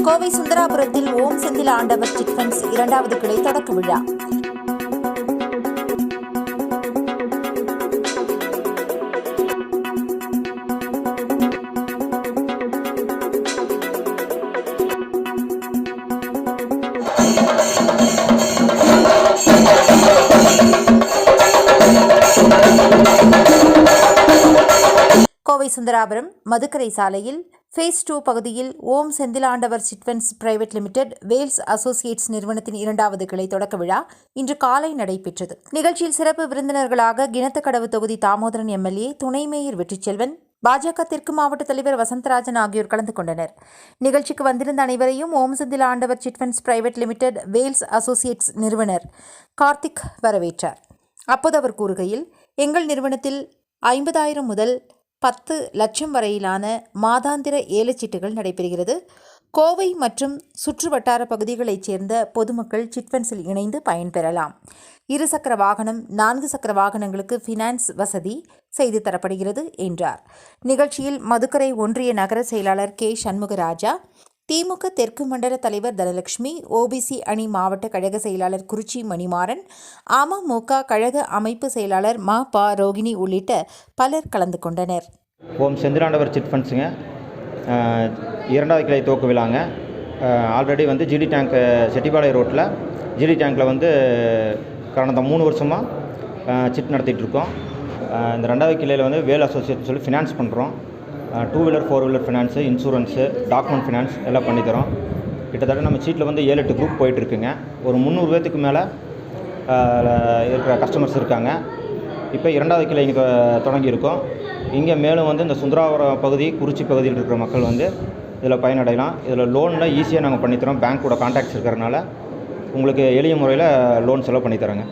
கோவை சுந்தராபுரத்தில் ஓம் Senthil Andavar chit funds 2வது கிளை தொடக்க விழா. கோவை சுந்தராபுரம் மதுக்கரை சாலையில் ஃபேஸ் 2 பகுதியில் Om Senthil Andavar chit funds private limited Vels associates நிறுவனத்தின் 2வது கிளை தொடக்க விழா இன்று காலை நடைபெற்றது. நிகழ்ச்சியில் சிறப்பு விருந்தினர்களாக கிணத்துக்கடவு தொகுதி தாமோதரன் எம்எல்ஏ, துணை மேயர் வெற்றிச்செல்வன், பாஜக தெற்கு மாவட்ட தலைவர் வசந்தராஜன் ஆகியோர் கலந்து கொண்டனர். நிகழ்ச்சிக்கு வந்திருந்த அனைவரையும் Om Senthil Andavar chit funds private limited Vels associates நிறுவனர் கார்த்திக் வரவேற்றார். அப்போது அவர் கூறுகையில், எங்கள் நிறுவனத்தில் 50,000 முதல் 10 லட்சம் வரையிலான மாதாந்திர ஏலச்சீட்டுகள் நடைபெறுகிறது. கோவை மற்றும் சுற்று வட்டார பகுதிகளைச் சேர்ந்த பொதுமக்கள் சிட் ஃபண்ட்ஸில் இணைந்து பயன்பெறலாம். 2 சக்கர வாகனம், 4 சக்கர வாகனங்களுக்கு ஃபினான்ஸ் வசதி செய்து தரப்படுகிறது என்றார். நிகழ்ச்சியில் மதுக்கரை ஒன்றிய நகர செயலாளர் கே சண்முகராஜா, திமுக தெற்கு மண்டல தலைவர் தனலட்சுமி, ஓபிசி அணி மாவட்ட கழக செயலாளர் குறிச்சி மணிமாறன், அமமுக கழக அமைப்பு செயலாளர் ப ரோகிணி உள்ளிட்ட பலர் கலந்து கொண்டனர். ஓம் செந்தில் ஆண்டவர் சிட் ஃபண்ட்ஸுங்க 2வது கிளை துவக்க விழாங்க. ஆல்ரெடி ஜிடி டேங்க் செட்டிப்பாளையம் ரோட்டில் ஜிடி டேங்க்கில் கடந்த 3 வருஷமாக சிட் நடத்திட்டு இருக்கோம். இந்த 2வது கிளையில் வேல் அசோசியேட் சொல்லி ஃபினான்ஸ் பண்ணுறோம். 2 wheeler 4 wheeler finance, insurance, document finance எல்லாம் பண்ணித்தரோம். கிட்டத்தட்ட நம்ம சீட்டில் 7-8 குரூப் போயிட்டுருக்குங்க. ஒரு 300 பேர்த்துக்கு மேலே இருக்கிற கஸ்டமர்ஸ் இருக்காங்க. இப்போ 2வது கிளை இங்கே தொடங்கியிருக்கோம். இங்கே மேலும் இந்த சுந்தராபுரம் பகுதி, குறிச்சி பகுதியில் இருக்கிற மக்கள் இதில் பயனடையலாம். இதில் லோனில் ஈஸியாக நாங்கள் பண்ணித்தரோம். பேங்க்கோட கான்டாக்ட்ஸ் இருக்கிறதுனால உங்களுக்கு எளிய முறையில் லோன்ஸ் எல்லாம் பண்ணித்தரோங்க.